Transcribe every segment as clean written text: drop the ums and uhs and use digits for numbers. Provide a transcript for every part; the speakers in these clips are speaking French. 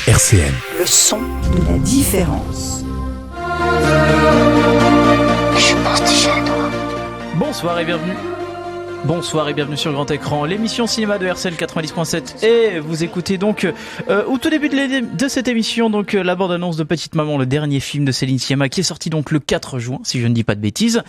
RCN. Le son de la différence. Je pense déjà à toi. Bonsoir et bienvenue sur Grand Écran, l'émission cinéma de RCL 90.7. Et vous écoutez donc au tout début de cette émission donc la bande-annonce de Petite Maman, le dernier film de Céline Sciamma qui est sorti donc le 4 juin, si je ne dis pas de bêtises.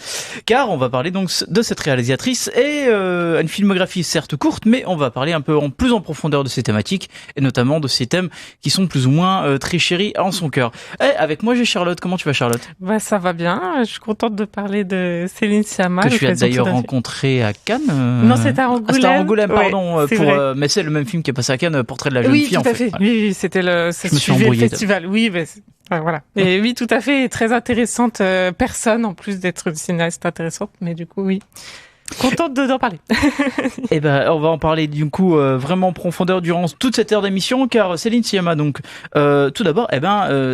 Car on va parler donc de cette réalisatrice et une filmographie certes courte, mais on va parler un peu plus en profondeur de ses thématiques et notamment de ces thèmes qui sont plus ou moins très chéris en son cœur. Et avec moi j'ai Charlotte. Comment tu vas, Charlotte? Bah ça va bien. Je suis contente de parler de Céline Sciamma. Que tu as d'ailleurs rencontré à Cannes. Non, c'était à Angoulême. C'était à Angoulême, pardon. Ouais, mais c'est le même film qui est passé à Cannes, Portrait de la jeune fille. Oui, tout à fait. Voilà. Oui, c'était le festival. Oui, mais voilà. Et oui, tout à fait. Très intéressante personne, en plus d'être une cinéaste intéressante. Mais du coup, oui. Contente d'en parler. Eh ben, on va en parler du coup vraiment en profondeur durant toute cette heure d'émission, car Céline Sciamma, donc tout d'abord,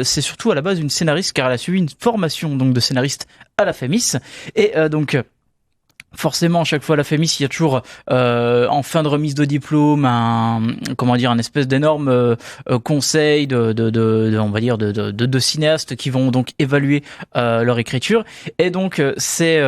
c'est surtout à la base une scénariste, car elle a suivi une formation donc de scénariste à la FEMIS, et donc. Forcément, à chaque fois à la FEMIS, il y a toujours en fin de remise de diplôme un espèce d'énorme conseil de cinéastes qui vont donc évaluer leur écriture. Et donc c'est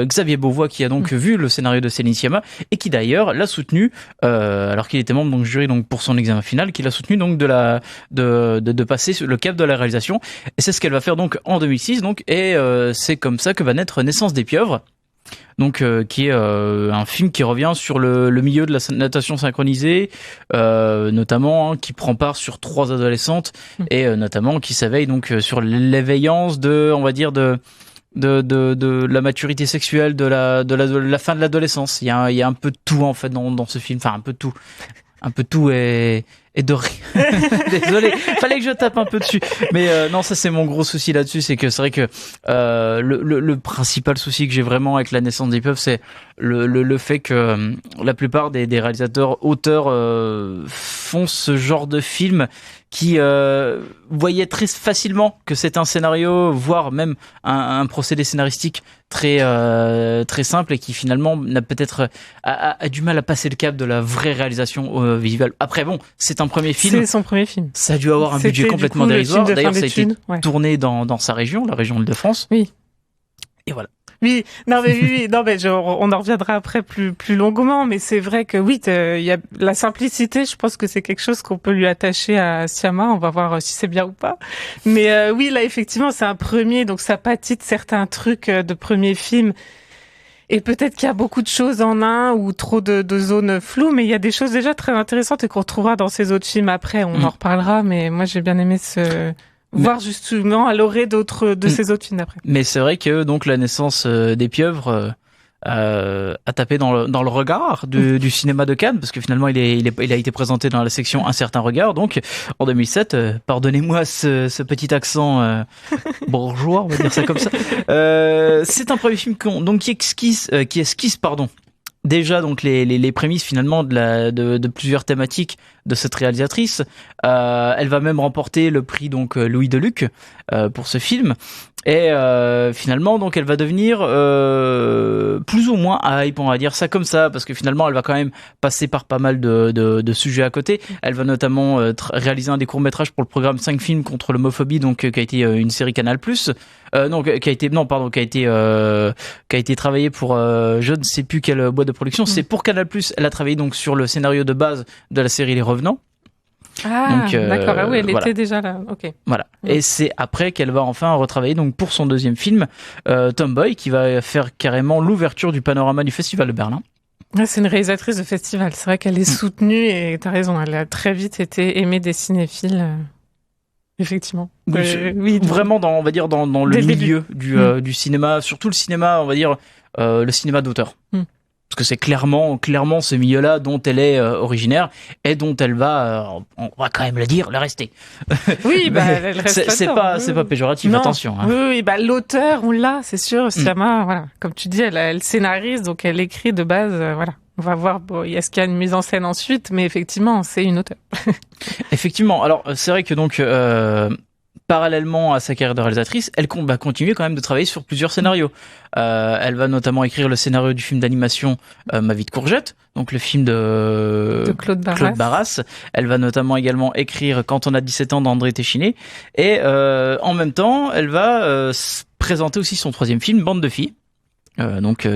Xavier Beauvois qui a donc vu le scénario de Céline Sciamma et qui d'ailleurs l'a soutenu alors qu'il était membre donc jury donc pour son examen final, qui l'a soutenu donc de passer le cap de la réalisation. Et c'est ce qu'elle va faire donc en 2006 donc, et c'est comme ça que va naître Naissance des pieuvres. Donc qui est un film qui revient sur le milieu de la natation synchronisée, notamment qui prend part sur 3 adolescentes et notamment qui s'éveille donc sur l'éveillance de la maturité sexuelle de la fin de l'adolescence. Il y a un peu de tout en fait dans ce film, enfin un peu de tout et de rien. Désolé, fallait que je tape un peu dessus. Mais non, ça c'est mon gros souci là-dessus, c'est que c'est vrai que le principal souci que j'ai vraiment avec La Naissance des pieuvres, c'est le fait que la plupart des réalisateurs, auteurs font ce genre de film qui voyaient très facilement que c'est un scénario, voire même un procédé scénaristique très simple et qui finalement n'a peut-être a du mal à passer le cap de la vraie réalisation visuelle. Après bon, c'est un premier film. C'est son premier film. Ça a dû avoir un budget complètement dérisoire. D'ailleurs, ça a été tourné dans sa région, la région Île-de-France. Oui. Et voilà. Oui, on en reviendra après plus longuement, mais c'est vrai que oui, il y a la simplicité, je pense que c'est quelque chose qu'on peut lui attacher à Sciamma, on va voir si c'est bien ou pas. Mais oui, là effectivement, c'est un premier, donc ça pâtit de certains trucs de premier film. Et peut-être qu'il y a beaucoup de choses en un ou trop de zones floues, mais il y a des choses déjà très intéressantes et qu'on retrouvera dans ses autres films après, on en reparlera, mais moi j'ai bien aimé voir justement à l'orée de ses autres films d'après. Mais c'est vrai que donc La Naissance des pieuvres a tapé dans le regard du cinéma de Cannes, parce que finalement il a été présenté dans la section Un certain regard, donc en 2007. Pardonnez-moi ce petit accent bourgeois, on va dire ça comme ça. C'est un premier film qui esquisse déjà donc les prémices finalement de plusieurs thématiques de cette réalisatrice. Elle va même remporter le prix donc Louis Deluc pour ce film. Et finalement donc elle va devenir plus ou moins hype, on va dire ça comme ça, parce que finalement elle va quand même passer par pas mal de sujets à côté. Elle va notamment réaliser un des courts-métrages pour le programme 5 films contre l'homophobie, donc qui a été une série Canal+. Qui a été travaillé pour je ne sais plus quelle boîte de production. C'est pour Canal+. Elle a travaillé donc sur le scénario de base de la série Les Revenants. Ah, donc, d'accord. Ah oui, elle était déjà là. Ok. Voilà. Et c'est après qu'elle va enfin retravailler donc pour son deuxième film, Tomboy, qui va faire carrément l'ouverture du panorama du Festival de Berlin. C'est une réalisatrice de festival. C'est vrai qu'elle est soutenue et t'as raison. Elle a très vite été aimée des cinéphiles. Effectivement. Oui, vraiment on va dire dans le milieu du cinéma, surtout le cinéma, on va dire le cinéma d'auteur. Parce que c'est clairement ce milieu-là dont elle est originaire et dont elle va, on va quand même le dire, le rester. Oui, elle reste. C'est pas péjoratif, non. Attention. Hein. Oui, l'auteur, on l'a, c'est sûr. Sciamma, voilà, comme tu dis, elle scénarise, donc elle écrit de base, voilà. On va voir, est-ce qu'il y a une mise en scène ensuite, mais effectivement, c'est une auteure. Effectivement. Alors, c'est vrai que donc parallèlement à sa carrière de réalisatrice, elle va continuer quand même de travailler sur plusieurs scénarios. Elle va notamment écrire le scénario du film d'animation Ma vie de courgette, donc le film de Claude Barras. Elle va notamment également écrire Quand on a 17 ans d'André Téchiné. Et en même temps, elle va présenter aussi son troisième film, Bande de filles.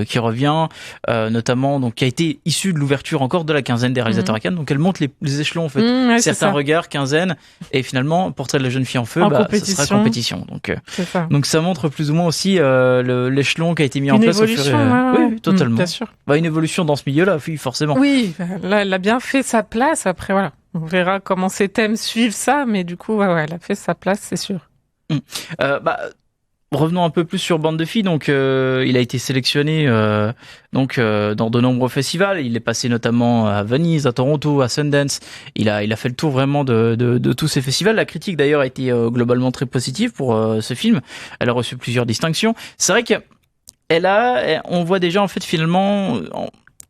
Qui revient notamment, donc qui a été issu de l'ouverture encore de la quinzaine des réalisateurs à Cannes. Donc elle monte les échelons en fait. Ouais, Certains regards, quinzaine, et finalement Portrait de la jeune fille en feu, ce sera compétition. Donc ça montre plus ou moins aussi l'échelon qui a été mis en place au fur et à mesure. Oui, totalement. Bien sûr. Une évolution dans ce milieu-là, oui, forcément. Oui, là elle a bien fait sa place. Après voilà, on verra comment ces thèmes suivent ça, mais du coup elle a fait sa place, c'est sûr. Revenons un peu plus sur Bande de filles. Donc, il a été sélectionné dans de nombreux festivals. Il est passé notamment à Venise, à Toronto, à Sundance. Il a fait le tour vraiment de tous ces festivals. La critique d'ailleurs a été globalement très positive pour ce film. Elle a reçu plusieurs distinctions. C'est vrai on voit déjà en fait finalement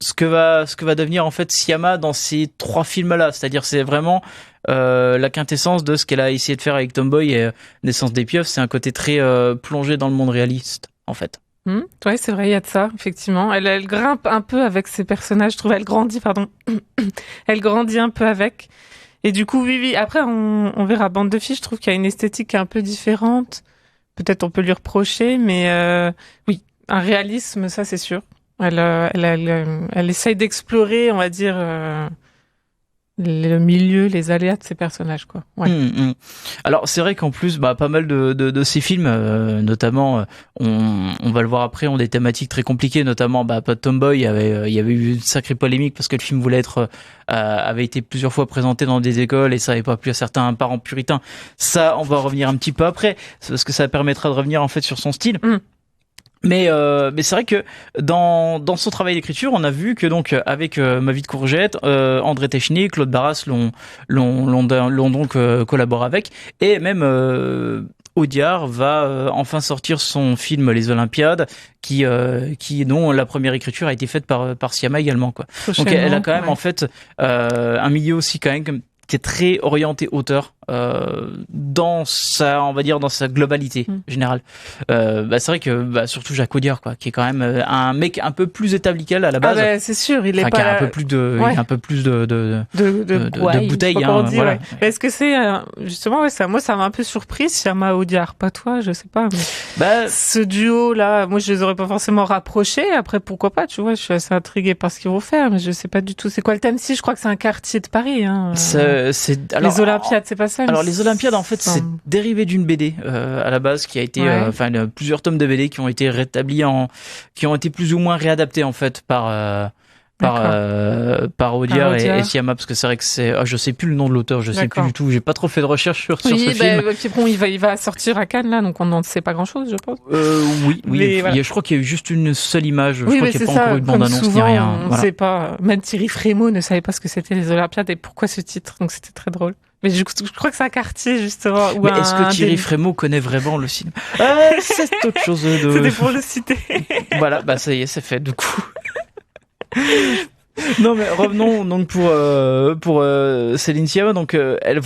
ce que va devenir en fait Siama dans ces trois films-là. C'est-à-dire c'est vraiment la quintessence de ce qu'elle a essayé de faire avec Tomboy et Naissance des pieuvres. C'est un côté très plongé dans le monde réaliste en fait. Ouais, c'est vrai, il y a de ça, effectivement. Elle grimpe un peu avec ses personnages, je trouve. Elle grandit un peu avec. Et du coup, oui. Après, on verra. Bande de filles, je trouve qu'il y a une esthétique un peu différente. Peut-être on peut lui reprocher, mais oui, un réalisme, ça c'est sûr. Elle essaye d'explorer, on va dire, le milieu, les aléas de ces personnages, quoi. Ouais. Alors c'est vrai qu'en plus, pas mal de ces films, notamment, on va le voir après, ont des thématiques très compliquées, notamment Tomboy. Il y avait eu une sacrée polémique parce que le film avait été plusieurs fois présenté dans des écoles et ça n'avait pas plu à certains parents puritains. Ça, on va revenir un petit peu après, parce que ça permettra de revenir en fait sur son style. Mais c'est vrai que dans son travail d'écriture, on a vu que donc avec Ma vie de courgette, André Téchiné, Claude Barras l'ont donc collaboré avec, et même Audiard va enfin sortir son film Les Olympiades, dont la première écriture a été faite par Siama également, quoi. Donc elle a quand même en fait un milieu aussi quand même qui est très orienté auteur dans sa globalité générale. C'est vrai que surtout Jacques Audiard, quoi, qui est quand même un mec un peu plus établi qu'elle à la base. C'est sûr, il est pas qui a un peu plus de bouteilles, voilà. Ouais. Est-ce que c'est justement moi ça m'a un peu surpris, Siama Audiard, pas toi, je sais pas, mais ce duo là, moi je les aurais pas forcément rapprochés. Après pourquoi pas, tu vois, je suis assez intriguée par ce qu'ils vont faire, mais je sais pas du tout c'est quoi le thème. Si je crois que c'est un quartier de Paris, les Olympiades, c'est pas ça. Alors les Olympiades, en fait, c'est dérivé d'une BD à la base qui a été, plusieurs tomes de BD qui ont été qui ont été plus ou moins réadaptés en fait par Audiard et Siama, parce que c'est vrai que je sais plus le nom de l'auteur, je sais plus du tout, j'ai pas trop fait de recherche sur ce film. Puis bon, il va sortir à Cannes là, donc on n'en sait pas grand chose, je pense. Oui, voilà. Je crois qu'il y a eu juste une seule image, je crois qu'il n'y a pas encore eu de bande-annonce souvent, ni rien. On sait pas, même Thierry Frémaux ne savait pas ce que c'était les Olympiades et pourquoi ce titre, donc c'était très drôle. Mais je crois que c'est un quartier, justement. Mais est-ce que Thierry Frémaux connaît vraiment le cinéma? C'est autre chose de... C'était pour le citer. Voilà, ça y est, c'est fait, du coup. Non, mais revenons donc pour Céline Sciamma. Donc elle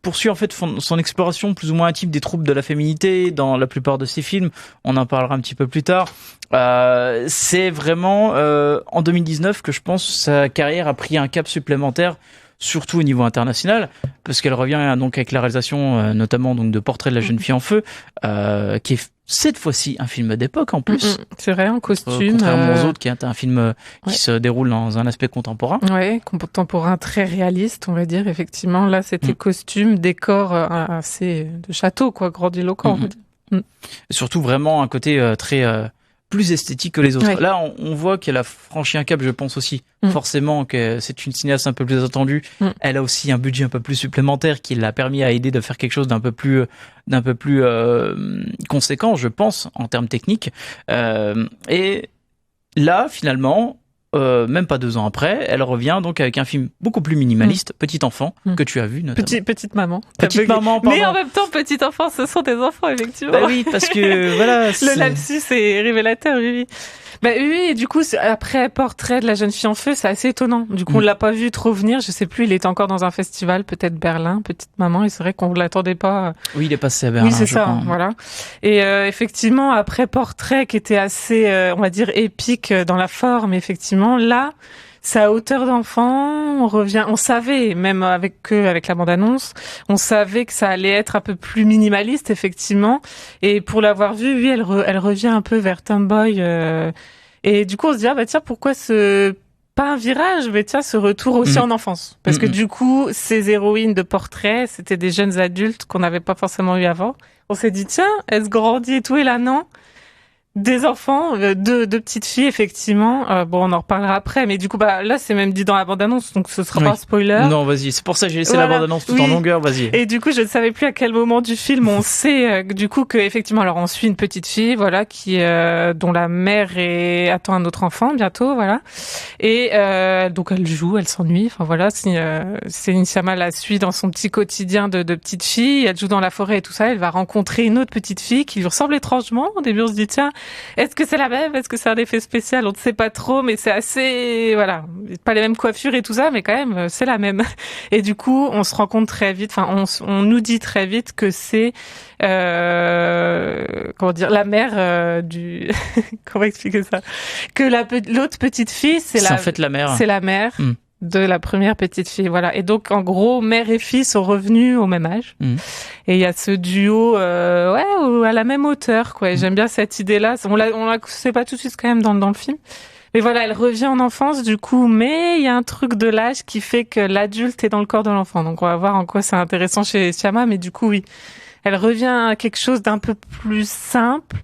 poursuit en fait son exploration plus ou moins intime des troubles de la féminité dans la plupart de ses films. On en parlera un petit peu plus tard. C'est vraiment en 2019 que je pense sa carrière a pris un cap supplémentaire, surtout au niveau international, parce qu'elle revient donc avec la réalisation notamment donc de Portrait de la jeune fille en feu, qui est cette fois-ci un film d'époque en plus. C'est vrai, en costume. Contrairement aux autres, qui est un film qui se déroule dans un aspect contemporain. Ouais, contemporain très réaliste, on va dire, effectivement. Là, c'était costume, décor assez de château, quoi, grandiloquent, on va dire. Et surtout vraiment un côté très... plus esthétique que les autres. Ouais. Là, on voit qu'elle a franchi un cap, je pense aussi. Forcément que c'est une cinéaste un peu plus attendue. Elle a aussi un budget un peu plus supplémentaire qui l'a permis à aider de faire quelque chose d'un peu plus conséquent, je pense, en termes techniques. Et là, finalement, même pas 2 ans après, elle revient donc avec un film beaucoup plus minimaliste, Petit enfant, que tu as vu notamment. Petite maman. Petite maman, pardon. Mais en même temps, petit enfant, ce sont des enfants, effectivement. Bah oui, parce que voilà. Le lapsus est révélateur, oui. Bah oui, et du coup, après Portrait de la jeune fille en feu, c'est assez étonnant. Du coup, on l'a pas vu trop venir. Je sais plus, il était encore dans un festival, peut-être Berlin, Petite maman, et c'est vrai qu'on l'attendait pas. Oui, il est passé à Berlin. Oui, c'est ça, crois. voilà. Et effectivement, après Portrait, qui était assez, on va dire, épique dans la forme, effectivement, là, c'est à hauteur d'enfant, on savait, même avec la bande-annonce, on savait que ça allait être un peu plus minimaliste, effectivement. Et pour l'avoir vu, oui, elle revient un peu vers Tomboy, et du coup, on se dit, ah bah tiens, pourquoi pas un virage, mais tiens, ce retour aussi en enfance. Parce que du coup, ces héroïnes de Portrait, c'était des jeunes adultes qu'on n'avait pas forcément eu avant. On s'est dit, tiens, elles se grandissent et tout, et là, non. Des enfants, deux petites filles, effectivement. Bon, on en reparlera après, mais du coup, bah là, c'est même dit dans la bande-annonce, donc ce sera pas un spoiler. Non, vas-y. C'est pour ça que j'ai laissé la bande-annonce tout en longueur. Vas-y. Et du coup, je ne savais plus à quel moment du film on sait du coup que effectivement, alors on suit une petite fille, voilà, qui dont la mère attend un autre enfant bientôt, voilà. Et donc elle joue, elle s'ennuie. Enfin voilà, Céline Sciamma la suit dans son petit quotidien de petite fille. Elle joue dans la forêt et tout ça. Elle va rencontrer une autre petite fille qui lui ressemble étrangement. Au début, on se dit tiens. Est-ce que c'est la même? Est-ce que c'est un effet spécial? On ne sait pas trop, mais c'est assez, voilà, pas les mêmes coiffures et tout ça, mais quand même, c'est la même. Et du coup, on se rend compte très vite, enfin, on nous dit très vite que c'est, comment dire, la mère du, comment expliquer ça? Que l'autre petite fille, c'est en fait la mère. C'est la mère. De la première petite fille, voilà. Et donc, en gros, mère et fille sont revenus au même âge. Et il y a ce duo, à la même hauteur, quoi. Et j'aime bien cette idée-là. On la sait pas tout de suite quand même dans le film. Mais voilà, elle revient en enfance, du coup, mais il y a un truc de l'âge qui fait que l'adulte est dans le corps de l'enfant. Donc, on va voir en quoi c'est intéressant chez Sciamma, mais du coup, oui. Elle revient à quelque chose d'un peu plus simple.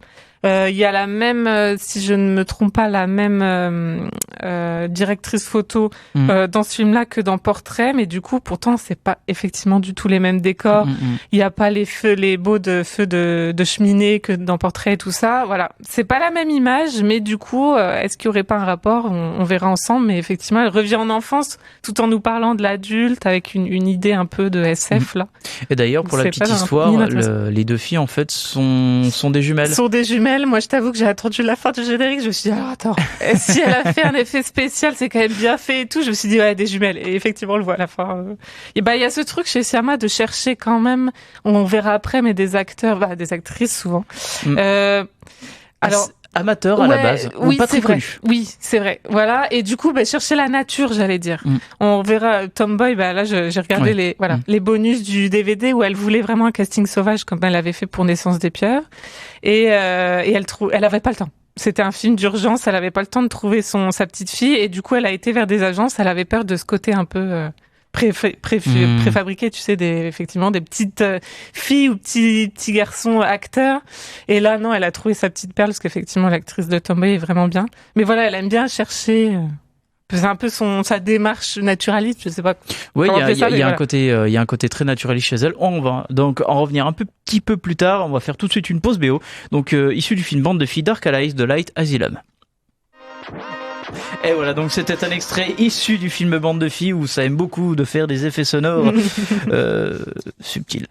Il y a la même, si je ne me trompe pas, la même directrice photo dans ce film-là que dans Portrait, mais du coup, pourtant, c'est pas effectivement du tout les mêmes décors. Il y a pas les feux de cheminée que dans Portrait et tout ça. Voilà, c'est pas la même image, mais du coup, est-ce qu'il y aurait pas un rapport? On verra ensemble, mais effectivement, elle revient en enfance tout en nous parlant de l'adulte avec une idée un peu de SF là. Et d'ailleurs, pour la petite histoire, les deux filles en fait sont des jumelles. Sont des jumelles. Moi, je t'avoue que j'ai attendu la fin du générique. Je me suis dit, alors attends, si elle a fait un effet spécial, c'est quand même bien fait et tout. Je me suis dit, ouais, des jumelles. Et effectivement, on le voit à la fin. Et bah, il y a ce truc chez Sciamma de chercher quand même, on verra après, mais des acteurs, des actrices souvent. Alors, amateur à la base, oui, pas très connu. Oui, c'est vrai. Voilà. Et du coup, chercher la nature, j'allais dire. On verra Tomboy. Là, j'ai regardé les bonus du DVD où elle voulait vraiment un casting sauvage comme elle avait fait pour Naissance des Pieuvres. Et elle avait pas le temps. C'était un film d'urgence. Elle avait pas le temps de trouver sa petite fille. Et du coup, elle a été vers des agences. Elle avait peur de ce côté un peu, préfabriqué, tu sais, effectivement des petites filles ou petits garçons acteurs. Et là, non, elle a trouvé sa petite perle parce qu'effectivement, l'actrice de Tomboy est vraiment bien. Mais voilà, elle aime bien chercher. C'est un peu sa démarche naturaliste, je sais pas. Oui, il y a un côté très naturaliste chez elle. On va donc en revenir un petit peu plus tard. On va faire tout de suite une pause BO. Donc, issu du film Bande de filles Dark Allies de Light Asylum. Et voilà, donc c'était un extrait issu du film Bande de filles où ça aime beaucoup de faire des effets sonores subtils.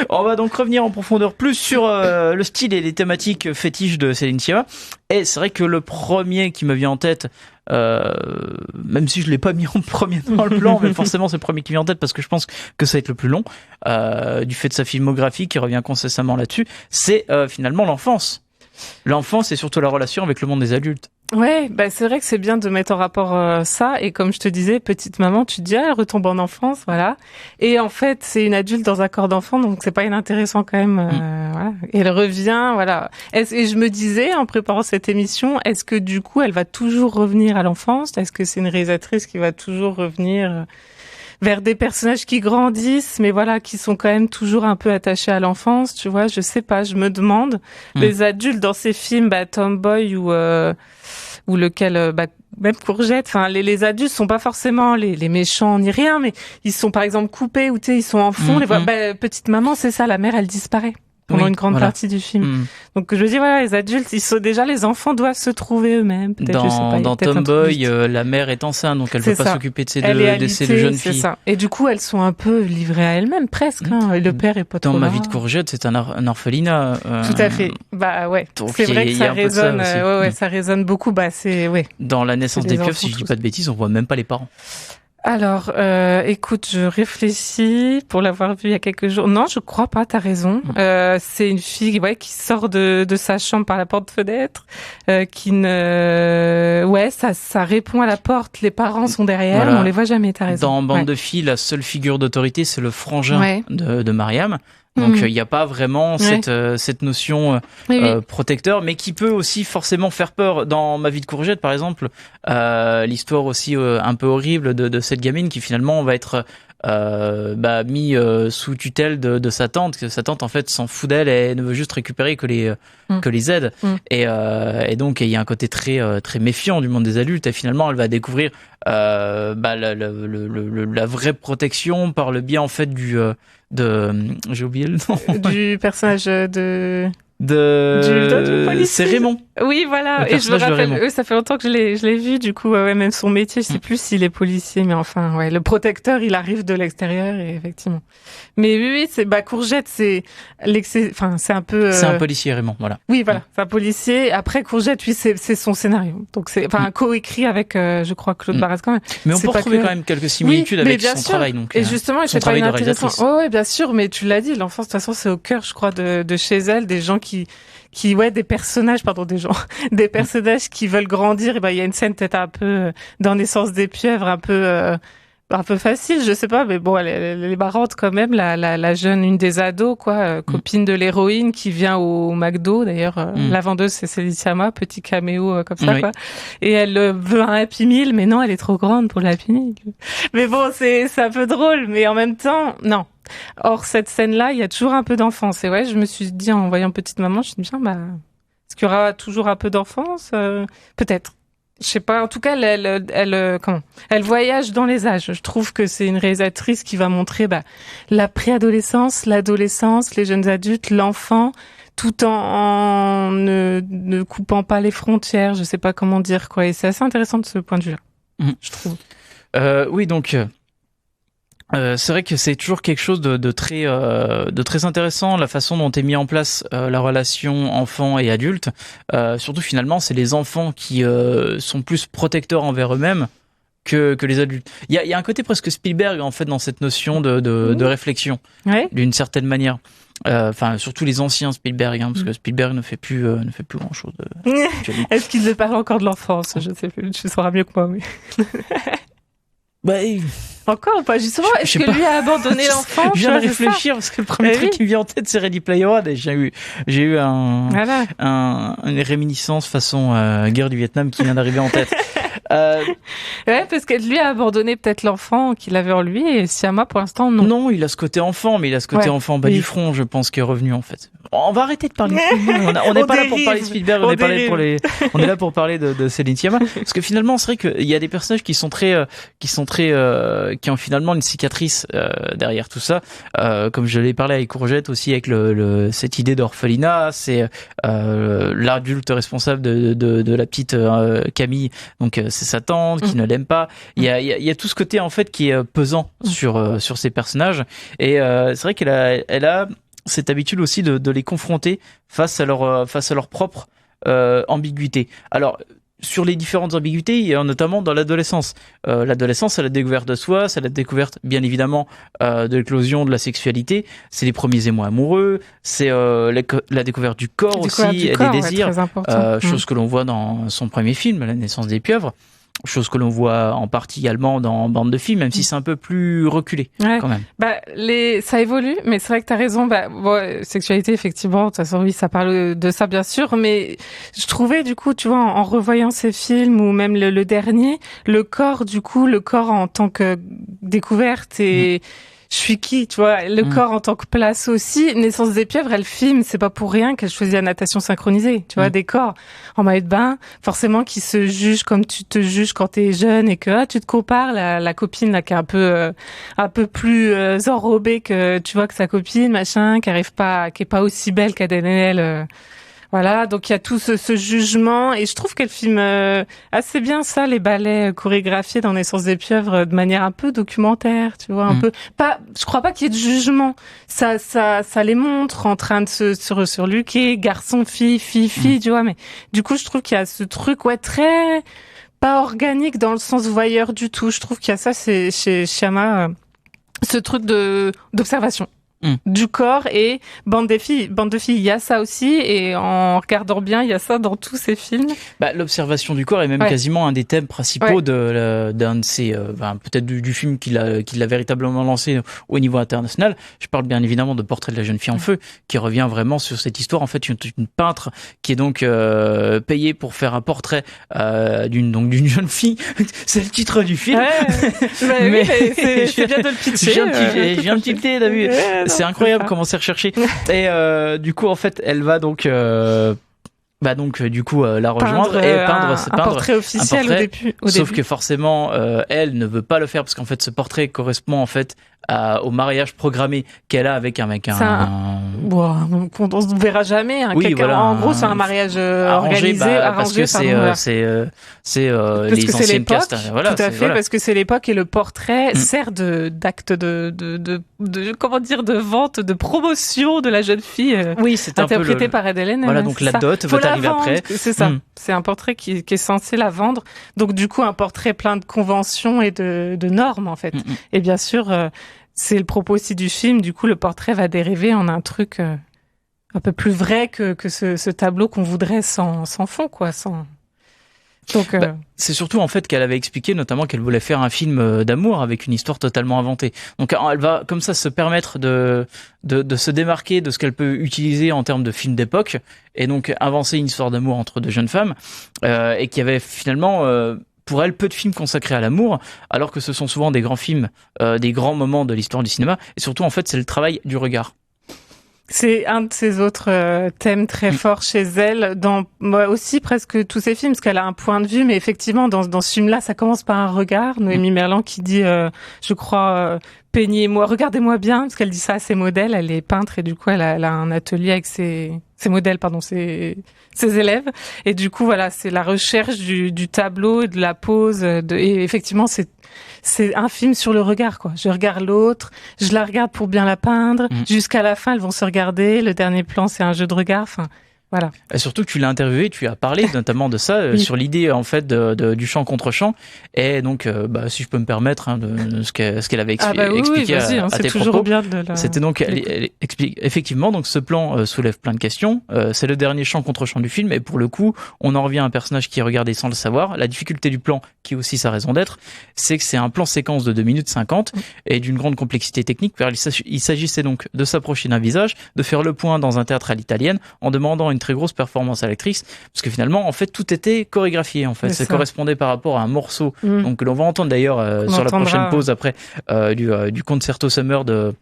On va donc revenir en profondeur plus sur le style et les thématiques fétiches de Céline Sciamma. Et c'est vrai que le premier qui me vient en tête, même si je l'ai pas mis en premier dans le plan, mais forcément c'est le premier qui vient en tête parce que je pense que ça va être le plus long, du fait de sa filmographie qui revient constamment là-dessus, c'est finalement l'enfance. L'enfance et surtout la relation avec le monde des adultes. Ouais, c'est vrai que c'est bien de mettre en rapport ça. Et comme je te disais, petite maman, tu te dis, elle retombe en enfance, voilà. Et en fait, c'est une adulte dans un corps d'enfant, donc c'est pas inintéressant quand même. Voilà. Et elle revient, voilà. Et je me disais, en préparant cette émission, est-ce que du coup, elle va toujours revenir à l'enfance? Est-ce que c'est une réalisatrice qui va toujours revenir vers des personnages qui grandissent, mais voilà, qui sont quand même toujours un peu attachés à l'enfance, tu vois, je sais pas, je me demande. Les adultes dans ces films, Tomboy ou lequel, même Courgette, enfin, les adultes sont pas forcément les méchants ni rien, mais ils sont par exemple coupés ou ils sont en fond, les voix, petite maman, c'est ça, la mère, elle disparaît. pendant Oui, une grande voilà. partie du film. Mm. Donc je dis voilà, les adultes, déjà les enfants doivent se trouver eux-mêmes. Peut-être, je sais pas, il y a Dans peut-être un truc Tomboy, mystique. la mère est enceinte, donc elle C'est peut pas ça. s'occuper de Elle est ces deux alitée, jeunes c'est filles. ça. Et du coup, elles sont un peu livrées à elles-mêmes presque. Hein. Et le père est pas Dans trop Ma là. vie de courgette, c'est un orphelinat. Tout à fait. Bah ouais. Donc, C'est vrai que il y a ça un peu de ça résonne. aussi. Ouais, ça résonne beaucoup. Bah c'est ouais. Dans La naissance C'est des des pieuvres, si enfants je dis tous. pas de bêtises, on voit même pas les parents. Alors, écoute, je réfléchis pour l'avoir vu il y a quelques jours. Non, je crois pas. T'as raison. C'est une fille, ouais, qui sort de sa chambre par la porte-fenêtre, qui ne, ouais, ça répond à la porte. Les parents sont derrière, Voilà. mais on les voit jamais. T'as raison. Dans Bande Ouais. de filles, la seule figure d'autorité, c'est le frangin Ouais. de Mariam. Donc il Mhm. n'y a pas vraiment Ouais. cette notion Oui, oui. protecteur, mais qui peut aussi forcément faire peur. Dans Ma vie de courgette, par exemple, l'histoire aussi un peu horrible de cette gamine qui finalement va être mis sous tutelle de sa tante, que sa tante en fait s'en fout d'elle et ne veut juste récupérer que les aides. Et donc il y a un côté très méfiant du monde des adultes, et finalement elle va découvrir la vraie protection par le biais en fait j'ai oublié le nom Du personnage du de policier. c'est Raymond. Oui, voilà. Le Et je me personnage de rappelle, Raymond. ça fait longtemps que je l'ai vu, du coup, ouais, même son métier, je sais plus s'il est policier, mais enfin, ouais, le protecteur, il arrive de l'extérieur, et effectivement. Mais oui, c'est, Courgette, c'est c'est un peu, C'est un policier, Raymond, voilà. oui, voilà, c'est un policier. Après, Courgette, oui, c'est son scénario. Donc c'est, coécrit avec, je crois, Claude Barras quand même. Mais on C'est peut pas retrouver que- quand même quelques similitudes avec bien son sûr. travail. Donc, Et justement, son c'est pas travail de inintéressant. réalisatrice. Oh, ouais, bien sûr, mais tu l'as dit, l'enfance, de toute façon, c'est au cœur, je crois, de chez elle, des gens des personnages, des personnages qui veulent grandir. Et il y a une scène peut-être un peu dans Naissance des pieuvres, un peu facile, je sais pas, mais bon, elle est marrante quand même, la jeune, une des ados, quoi, copine de l'héroïne qui vient au McDo, d'ailleurs, la vendeuse, c'est Céline Sciamma, petit caméo comme ça, Oui. quoi. Et elle veut un Happy Meal, mais non, elle est trop grande pour le Happy Meal. Mais bon, c'est un peu drôle, mais en même temps, non. Or, cette scène-là, il y a toujours un peu d'enfance. Et ouais, je me suis dit, en voyant Petite Maman, je me suis dit, est-ce qu'il y aura toujours un peu d'enfance? Peut-être. Je sais pas. En tout cas, elle voyage dans les âges. Je trouve que c'est une réalisatrice qui va montrer, la préadolescence, l'adolescence, les jeunes adultes, l'enfant, tout en ne coupant pas les frontières. Je sais pas comment dire, quoi. Et c'est assez intéressant de ce point de vue-là, je trouve. Oui, donc c'est vrai que c'est toujours quelque chose de très intéressant, la façon dont est mis en place la relation enfant et adulte. Surtout finalement, c'est les enfants qui sont plus protecteurs envers eux-mêmes que les adultes. Il y a un côté presque Spielberg en fait dans cette notion de réflexion, Ouais. d'une certaine manière. Enfin, surtout les anciens Spielberg, parce que Spielberg ne fait plus grand chose. Est-ce qu'il parle encore de l'enfance? Je sais plus. Tu sauras mieux que moi, mais. Encore ou pas? Justement, Je est-ce sais que pas. lui a abandonné l'enfance? Je viens de Ouais, c'est ça. réfléchir parce que le premier Eh truc oui. qui me vient en tête c'est Ready Player One et j'ai eu Voilà. une réminiscence façon guerre du Vietnam qui vient d'arriver en tête. Ouais, parce que lui a abandonné peut-être l'enfant qu'il avait en lui et Sciamma, pour l'instant, non. Non, il a ce côté enfant, mais il a ce côté Ouais, enfant bas oui. du front, je pense, qui est revenu en fait. On va arrêter de parler de Spielberg. On n'est On pas là pour dérive. parler de Spielberg, on On est dérive. là pour parler de Céline Sciamma. Parce que finalement, c'est vrai qu'il y a des personnages qui ont finalement une cicatrice derrière tout ça. Comme je l'ai parlé avec Courgette aussi, avec cette idée d'orphelinat, c'est l'adulte responsable de la petite Camille. Donc c'est sa tante qui ne l'aime pas. Il y a tout ce côté en fait qui est pesant sur ces personnages. Et c'est vrai qu'elle a cette habitude aussi de les confronter face à leur propre ambiguïté. Alors sur les différentes ambiguïtés, il y a notamment dans l'adolescence. L'adolescence, c'est la découverte de soi, c'est la découverte, bien évidemment, de l'éclosion de la sexualité. C'est les premiers émois amoureux, c'est la découverte du corps aussi, et des désirs. Très important. Chose que l'on voit dans son premier film, La naissance des pieuvres. Chose que l'on voit en partie également dans Bande de filles, même si c'est un peu plus reculé, Ouais. quand même. Ça évolue, mais c'est vrai que t'as raison. Sexualité, effectivement, de toute façon, oui, ça parle de ça, bien sûr, mais je trouvais, du coup, tu vois, en revoyant ces films, ou même le dernier, le corps en tant que découverte et je suis qui, tu vois, le corps en tant que place aussi. Naissance des pieuvres, elle filme, c'est pas pour rien qu'elle choisit la natation synchronisée, tu vois, des corps en maillot de bain, forcément qui se jugent comme tu te juges quand t'es jeune et que tu te compares, la copine là qui est un peu plus enrobée que tu vois que sa copine, machin, qui est pas aussi belle qu'Adèle Haenel. Voilà, donc il y a tout ce jugement et je trouve qu'elle filme assez bien ça, les ballets chorégraphiés dans Naissance des pieuvres de manière un peu documentaire, tu vois, un peu pas. Je crois pas qu'il y ait de jugement. Ça les montre en train de se surluquer, garçon, fille, tu vois. Mais du coup, je trouve qu'il y a ce truc très pas organique dans le sens voyeur du tout. Je trouve qu'il y a ça, c'est chez Sciamma, ce truc d'observation. Du corps et bande de filles, il y a ça aussi et en regardant bien, il y a ça dans tous ces films. L'observation du corps est même quasiment un des thèmes principaux d'un de ces, peut-être du film qu'il a véritablement lancé au niveau international. Je parle bien évidemment de Portrait de la jeune fille en feu, qui revient vraiment sur cette histoire. En fait, une peintre qui est donc payée pour faire un portrait d'une jeune fille. C'est le titre du film. Mais c'est bien de le pitcher. Je viens de tilter, t'as vu? C'est incroyable comment c'est recherché. Et du coup, en fait, elle va donc la rejoindre et peindre un portrait officiel au début. Sauf que forcément, elle ne veut pas le faire parce qu'en fait, ce portrait correspond en fait au mariage programmé qu'elle a avec un mec. On ne verra jamais. En gros, c'est un mariage organisé, arrangé. Parce que les anciennes castes. Voilà, tout à fait, parce que c'est l'époque et le portrait sert d'acte de comment dire, de vente, de promotion de la jeune fille. C'est interprétée par Adèle Haenel. Voilà, donc la dot va arriver après. C'est ça. C'est un portrait qui est censé la vendre. Donc du coup, un portrait plein de conventions et de normes en fait. Et bien sûr, c'est le propos aussi du film. Du coup, le portrait va dériver en un truc un peu plus vrai que ce tableau qu'on voudrait sans fond, quoi. Donc, c'est surtout en fait qu'elle avait expliqué notamment qu'elle voulait faire un film d'amour avec une histoire totalement inventée. Donc elle va comme ça se permettre de se démarquer de ce qu'elle peut utiliser en termes de film d'époque et donc avancer une histoire d'amour entre deux jeunes femmes et qui avait finalement pour elle peu de films consacrés à l'amour, alors que ce sont souvent des grands films, des grands moments de l'histoire du cinéma et surtout en fait c'est le travail du regard. C'est un de ses autres thèmes très forts chez elle, dans aussi presque tous ses films, parce qu'elle a un point de vue, mais effectivement, dans ce film-là, ça commence par un regard. Noémie Merlan qui dit, je crois, peignez-moi, regardez-moi bien, parce qu'elle dit ça à ses modèles, elle est peintre, et du coup, elle a un atelier avec ses modèles, ses élèves. Et du coup, voilà, c'est la recherche du tableau et de la pose, et effectivement, c'est un film sur le regard, quoi. Je regarde l'autre, je la regarde pour bien la peindre. Jusqu'à la fin, elles vont se regarder. Le dernier plan, c'est un jeu de regard. Enfin, voilà. Et surtout que tu l'as interviewé, tu as parlé notamment de ça, sur l'idée en fait du chant contre chant. Et donc, si je peux me permettre, de ce qu'elle avait expliqué à tes propos. Bien c'était donc, elle explique effectivement. Donc, ce plan soulève plein de questions. C'est le dernier chant contre chant du film. Et pour le coup, on en revient à un personnage qui est regardé sans le savoir. La difficulté du plan, qui est aussi sa raison d'être, c'est que c'est un plan séquence de 2 minutes 50 et d'une grande complexité technique. Il s'agissait donc de s'approcher d'un visage, de faire le point dans un théâtre à l'italienne, en demandant une très grosse performance à l'actrice, parce que finalement, en fait, tout était chorégraphié. En fait, ça correspondait par rapport à un morceau, donc que l'on va entendre d'ailleurs sur la prochaine pause après du Concerto Summer de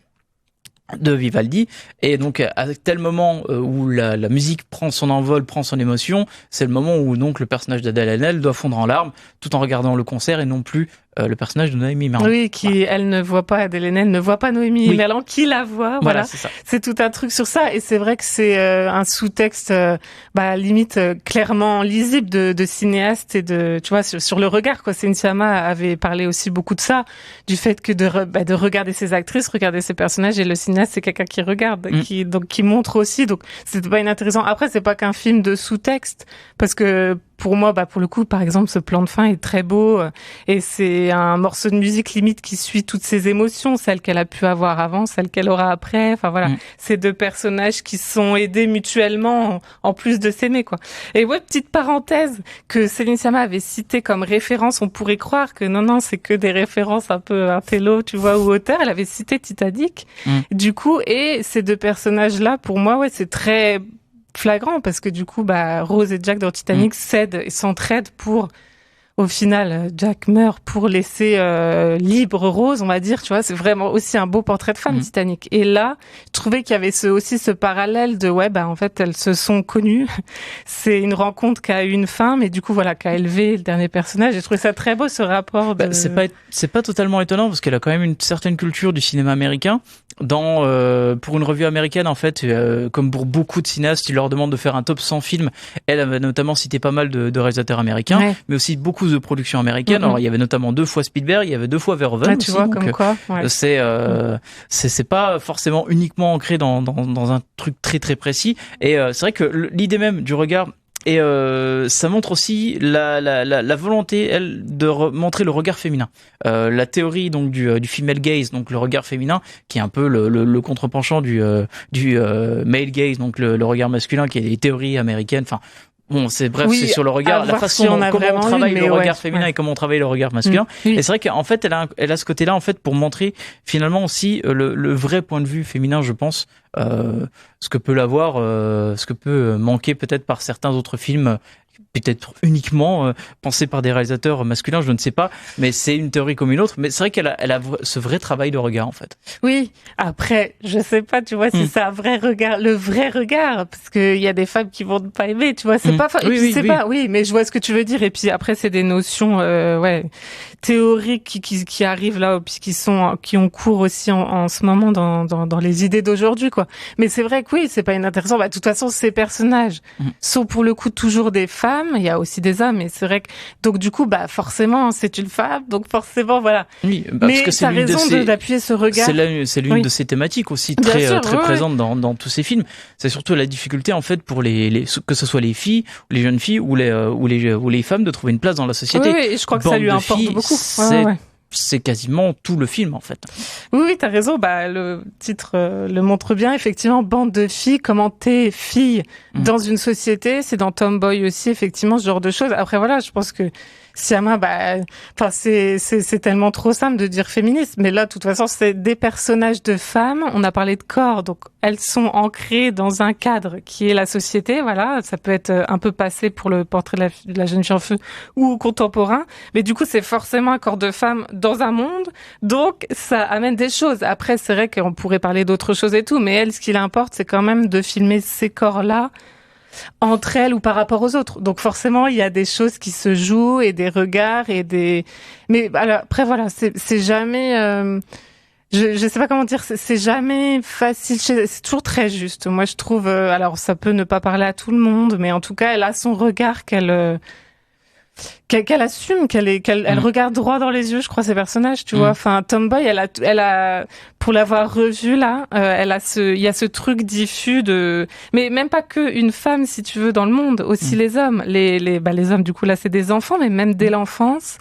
Vivaldi. Et donc à tel moment où la musique prend son envol, prend son émotion, c'est le moment où donc le personnage d'Adèle Haenel doit fondre en larmes tout en regardant le concert et non plus le personnage de Noémie Merlan. Oui, elle ne voit pas Adèle Haenel, ne voit pas Noémie Merlan, qui la voit. Voilà, c'est ça. C'est tout un truc sur ça, et c'est vrai que c'est un sous-texte, limite clairement lisible de cinéaste et tu vois, sur le regard, quoi. Céline Sciamma avait parlé aussi beaucoup de ça, du fait que de regarder ses actrices, regarder ses personnages, et le cinéaste c'est quelqu'un qui regarde, qui montre aussi. Donc c'est pas inintéressant. Après, c'est pas qu'un film de sous-texte, parce que pour moi, pour le coup, par exemple, ce plan de fin est très beau et c'est un morceau de musique limite qui suit toutes ses émotions, celles qu'elle a pu avoir avant, celles qu'elle aura après. Enfin voilà, ces deux personnages qui se sont aidés mutuellement en plus de s'aimer, quoi. Et petite parenthèse que Céline Sciamma avait cité comme référence, on pourrait croire que non, c'est que des références un peu intello, tu vois, ou auteur. Elle avait cité Titanic, du coup, et ces deux personnages-là, pour moi, c'est très flagrant parce que du coup Rose et Jack dans Titanic s'aident et s'entraident pour au final, Jack meurt pour laisser libre Rose, on va dire, tu vois. C'est vraiment aussi un beau portrait de femme, Titanic. Et là, je trouvais qu'il y avait aussi ce parallèle de, en fait, elles se sont connues. C'est une rencontre qui a eu une fin, mais du coup, voilà, qui a élevé le dernier personnage. J'ai trouvé ça très beau, ce rapport de... C'est pas totalement étonnant, parce qu'elle a quand même une certaine culture du cinéma américain. Pour une revue américaine, en fait, comme pour beaucoup de cinéastes, ils leur demandent de faire un top 100 films. Elle avait notamment cité pas mal de réalisateurs américains, mais aussi beaucoup de productions américaines. Alors, il y avait notamment 2 fois Spielberg, il y avait 2 fois Verhoeven aussi. Tu vois, comme quoi. Ouais. C'est pas forcément uniquement ancré dans un truc très très précis. Et c'est vrai que l'idée même du regard, et ça montre aussi la volonté, elle, de montrer le regard féminin. La théorie donc du female gaze, donc le regard féminin, qui est un peu le contre-penchant du male gaze, donc le regard masculin, qui est les théories américaines. Enfin, bon, c'est sur le regard, la façon comment on travaille le regard féminin et comment on travaille le regard masculin. Et c'est vrai qu'en fait, elle a ce côté-là, en fait, pour montrer finalement aussi le vrai point de vue féminin, je pense, ce que peut manquer peut-être par certains autres films, peut-être uniquement pensés par des réalisateurs masculins, je ne sais pas, mais c'est une théorie comme une autre. Mais c'est vrai qu'elle a ce vrai travail de regard, en fait. Oui, après, je sais pas, tu vois, si c'est un vrai regard, le vrai regard, parce qu'il y a des femmes qui vont pas aimer, tu vois, c'est pas, oui, mais je vois ce que tu veux dire. Et puis après, c'est des notions, théoriques qui arrivent là, puis qui ont cours aussi en ce moment dans les idées d'aujourd'hui, quoi. Mais c'est vrai que oui, c'est pas inintéressant. De toute façon, ces personnages sont pour le coup toujours des femmes. Il y a aussi des hommes, mais c'est vrai que donc du coup, forcément, c'est une femme, donc forcément, voilà. Oui, parce que t'as raison d'appuyer ce regard. C'est l'une de ces thématiques aussi très présentes dans tous ces films. C'est surtout la difficulté, en fait, pour que ce soit les filles, ou les jeunes filles, ou les femmes, de trouver une place dans la société. Oui, et je crois que ça lui importe beaucoup. C'est quasiment tout le film, en fait. Oui, t'as raison. Le titre le montre bien. Effectivement, bande de filles, comment t'es fille dans une société. C'est dans Tomboy aussi, effectivement, ce genre de choses. Après, voilà, je pense que Siama, c'est tellement trop simple de dire féministe. Mais là, de toute façon, c'est des personnages de femmes. On a parlé de corps, donc elles sont ancrées dans un cadre qui est la société. Voilà, ça peut être un peu passé pour le portrait de la jeune fille en feu ou contemporain. Mais du coup, c'est forcément un corps de femme dans un monde. Donc, ça amène des choses. Après, c'est vrai qu'on pourrait parler d'autres choses et tout. Mais elle, ce qui l'importe, c'est quand même de filmer ces corps-là entre elles ou par rapport aux autres. Donc forcément, il y a des choses qui se jouent et des regards mais alors, après voilà, c'est jamais je sais pas comment dire, c'est jamais facile, c'est toujours très juste. Moi je trouve alors ça peut ne pas parler à tout le monde, mais en tout cas, elle a son regard qu'elle assume, elle regarde droit dans les yeux, je crois, ces personnages, tu vois. Enfin, Tomboy, elle a, pour l'avoir revu là, il y a ce truc diffus mais même pas que une femme, si tu veux, dans le monde, aussi les hommes, les hommes, du coup, là, c'est des enfants, mais même dès l'enfance,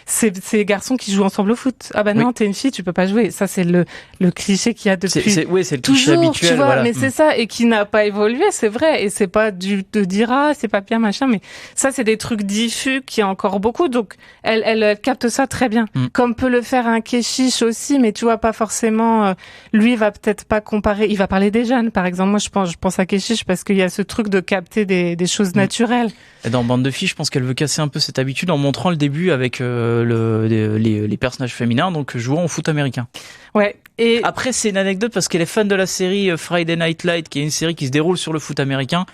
c'est les garçons qui jouent ensemble au foot. Ah non, t'es une fille, tu peux pas jouer. Ça, c'est le cliché qu'il y a depuis c'est le toujours, cliché habituel, tu vois, voilà. mais c'est ça, et qui n'a pas évolué, c'est vrai, et c'est pas de dire, c'est pas bien, machin, mais ça, c'est des trucs diffus qui a encore beaucoup, donc elle capte ça très bien. Comme peut le faire un Keshish aussi, mais tu vois, pas forcément, lui, il va peut-être pas comparer, il va parler des jeunes, par exemple. Moi, je pense à Keshish parce qu'il y a ce truc de capter des choses naturelles. Et dans Bande de filles, je pense qu'elle veut casser un peu cette habitude en montrant le début avec les personnages féminins, donc jouant au foot américain. Ouais. Et après, c'est une anecdote parce qu'elle est fan de la série Friday Night Light, qui est une série qui se déroule sur le foot américain.